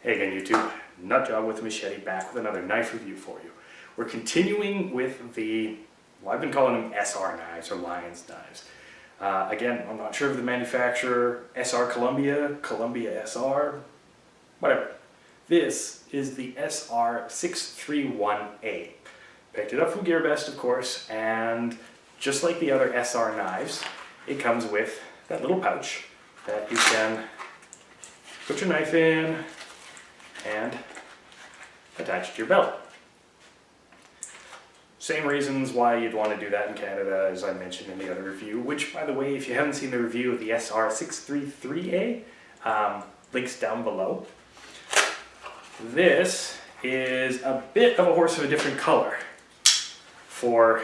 Hey again YouTube, Nutjob with a Machete back with another knife review for you. We're continuing with the, well, I've been calling them SR knives or Lion's knives. Again, I'm not sure of the manufacturer, SR Columbia, Columbia SR, whatever. This is the SR631A. Picked it up from GearBest, of course, and just like the other SR knives, it comes with that little pouch that you can put your knife in and attach to your belt. Same reasons why you'd want to do that in Canada as I mentioned in the other review, which by the way, if you haven't seen the review of the SR633A, links down below. This is a bit of a horse of a different color for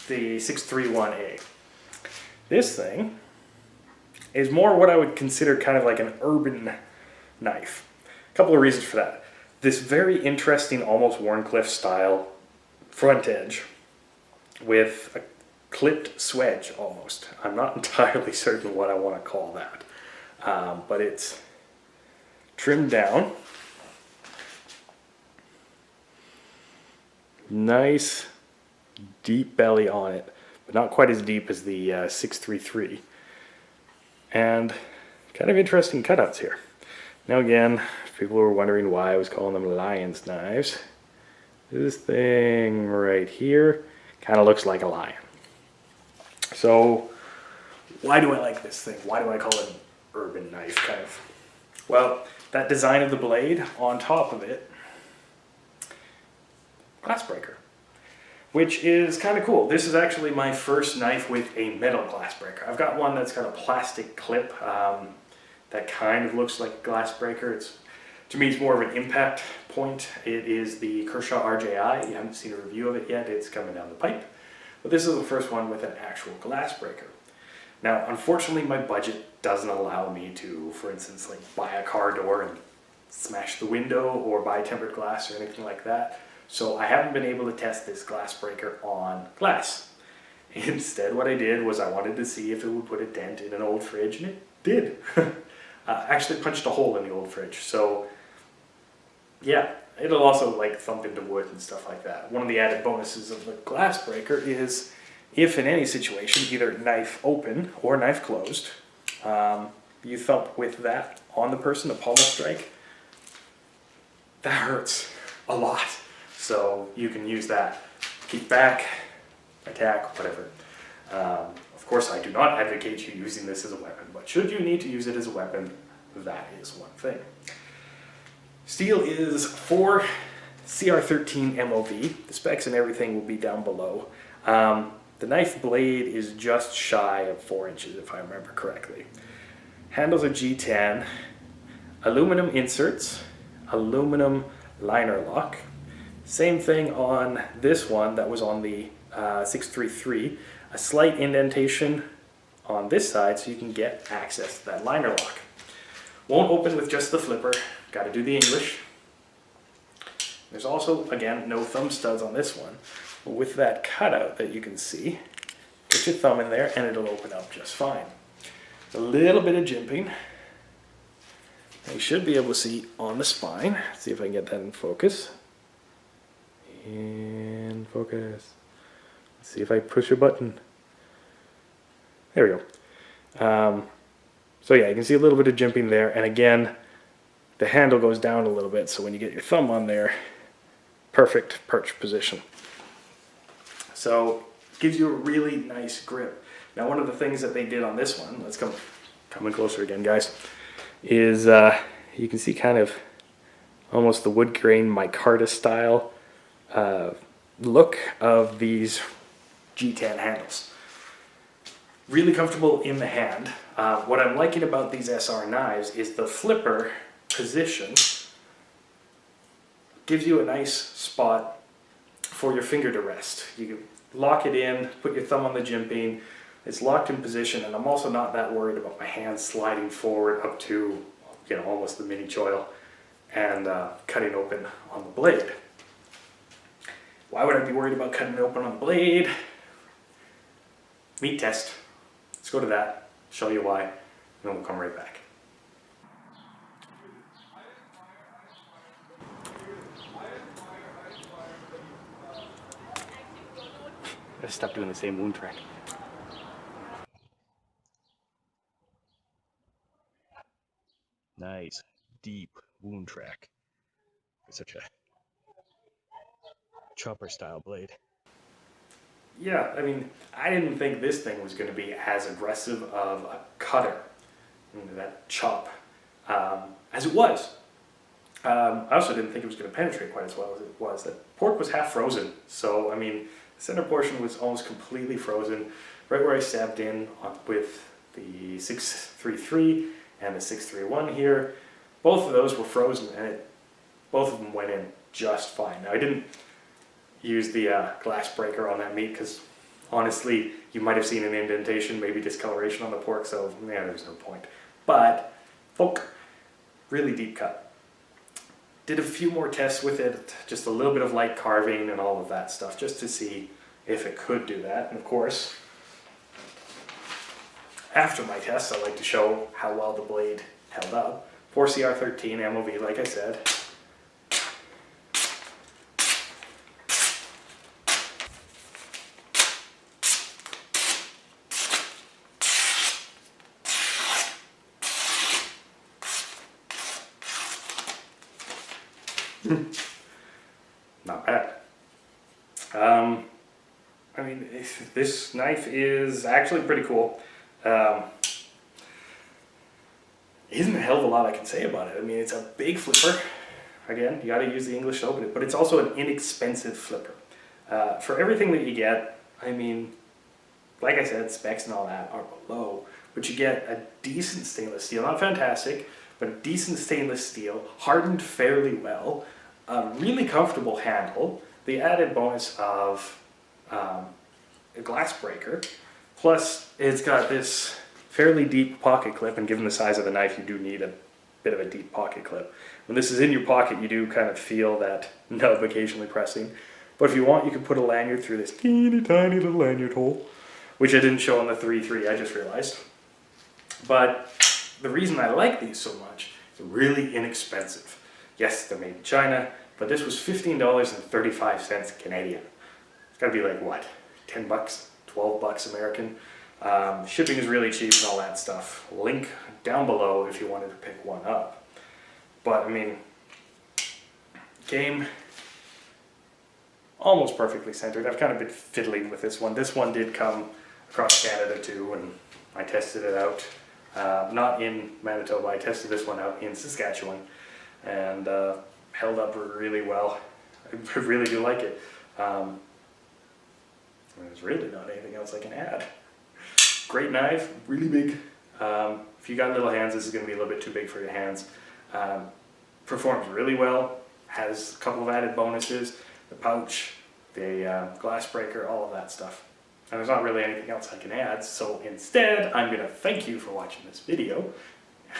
the 631A. This thing is more what I would consider kind of like an urban knife. A couple of reasons for that. This very interesting, almost Wharncliffe style front edge with a clipped swedge almost. I'm not entirely certain what I want to call that. But it's trimmed down. Nice deep belly on it, but not quite as deep as the 633. And kind of interesting cutouts here. Now again, people were wondering why I was calling them Lion's knives. This thing right here kind of looks like a lion. So why do I like this thing? Why do I call it an urban knife kind of? Well, that design of the blade on top of it, glass breaker, which is kind of cool. This is actually my first knife with a metal glass breaker. I've got one that's got a plastic clip that kind of looks like a glass breaker. To me, it's more of an impact point. It is the Kershaw RJI. You haven't seen a review of it yet. It's coming down the pipe. But this is the first one with an actual glass breaker. Now, unfortunately, my budget doesn't allow me to, for instance, like buy a car door and smash the window or buy tempered glass or anything like that. So I haven't been able to test this glass breaker on glass. Instead, what I did was I wanted to see if it would put a dent in an old fridge, and it did. Actually punched a hole in the old fridge. So yeah, it'll also like thump into wood and stuff like that. One of the added bonuses of the glass breaker is if in any situation, either knife open or knife closed, you thump with that on the person, the pommel strike, that hurts a lot. So you can use that, keep back, attack, whatever. Of course, I do not advocate you using this as a weapon, but should you need to use it as a weapon, that is one thing. Steel is 4 CR13 MOV. The specs and everything will be down below. The knife blade is just shy of 4 inches, if I remember correctly. Handles are G10, aluminum inserts, aluminum liner lock. Same thing on this one that was on the 633. A slight indentation on this side so you can get access to that liner lock. Won't open with just the flipper. Got to do the English. There's also, again, no thumb studs on this one. But with that cutout that you can see, put your thumb in there and it'll open up just fine. A little bit of jimping. You should be able to see on the spine. See if I can get that in focus. In focus. Let's see if I push a button. There we go. So yeah, you can see a little bit of jimping there, and again, the handle goes down a little bit, so when you get your thumb on there, perfect perch position. So gives you a really nice grip. Now, one of the things that they did on this one, let's come in closer again, guys, is you can see kind of almost the wood grain micarta style look of these G10 handles. Really comfortable in the hand. What I'm liking about these SR knives is the flipper position gives you a nice spot for your finger to rest. You can lock it in, put your thumb on the jimping, it's locked in position, and I'm also not that worried about my hand sliding forward up to, you know, almost the mini choil and cutting open on the blade. Why would I be worried about cutting it open on the blade? Meat test. Let's go to that, show you why, and then we'll come right back. gotta stop doing the same wound track. Nice, deep wound track for such a chopper style blade. Yeah, I mean, I didn't think this thing was going to be as aggressive of a cutter, that chop, as it was. I also didn't think it was going to penetrate quite as well as it was. That pork was half frozen, so I mean, the center portion was almost completely frozen, right where I stabbed in with the 633 and the 631 here. Both of those were frozen, and both of them went in just fine. Now, I didn't use the glass breaker on that meat because honestly, you might have seen an indentation, maybe discoloration on the pork, so yeah, there's no point. But, folk, really deep cut. Did a few more tests with it, just a little bit of light carving and all of that stuff, just to see if it could do that. And of course, after my tests, I like to show how well the blade held up. 4CR13 MOV, like I said. Not bad. I mean, this knife is actually pretty cool. Isn't a hell of a lot I can say about it. I mean, it's a big flipper. Again, you got to use the English soap, but it's also an inexpensive flipper. For everything that you get, I mean, like I said, specs and all that are below, but you get a decent stainless steel, not fantastic, but a decent stainless steel, hardened fairly well, a really comfortable handle, the added bonus of a glass breaker, plus it's got this fairly deep pocket clip, and given the size of the knife, you do need a bit of a deep pocket clip. When this is in your pocket, you do kind of feel that nub occasionally pressing, but if you want, you can put a lanyard through this teeny tiny little lanyard hole, which I didn't show on the 3.3, I just realized. But the reason I like these so much, they're really inexpensive. Yes, they're made in China, but this was $15.35 Canadian. It's gotta be like, what, 10 bucks, 12 bucks American? Shipping is really cheap and all that stuff. Link down below if you wanted to pick one up. But I mean, game almost perfectly centered. I've kind of been fiddling with this one. This one did come across Canada too, and I tested it out. Not in Manitoba, I tested this one out in Saskatchewan, and held up really well. I really do like it. There's really not anything else I can add. Great knife, really big. If you got little hands, this is going to be a little bit too big for your hands. Performs really well, has a couple of added bonuses, the pouch, the glass breaker, all of that stuff. And there's not really anything else I can add, so instead, I'm going to thank you for watching this video.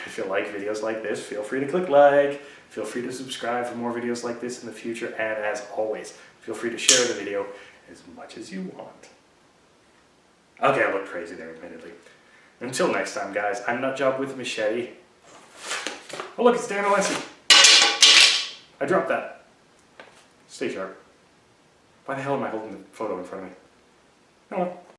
If you like videos like this, feel free to click like, feel free to subscribe for more videos like this in the future, and as always, feel free to share the video as much as you want. Okay, I look crazy there, admittedly. Until next time, guys, I'm Nutjob with a Machete. Oh look, it's Dan Alessi. I dropped that. Stay sharp. Why the hell am I holding the photo in front of me? Oh well.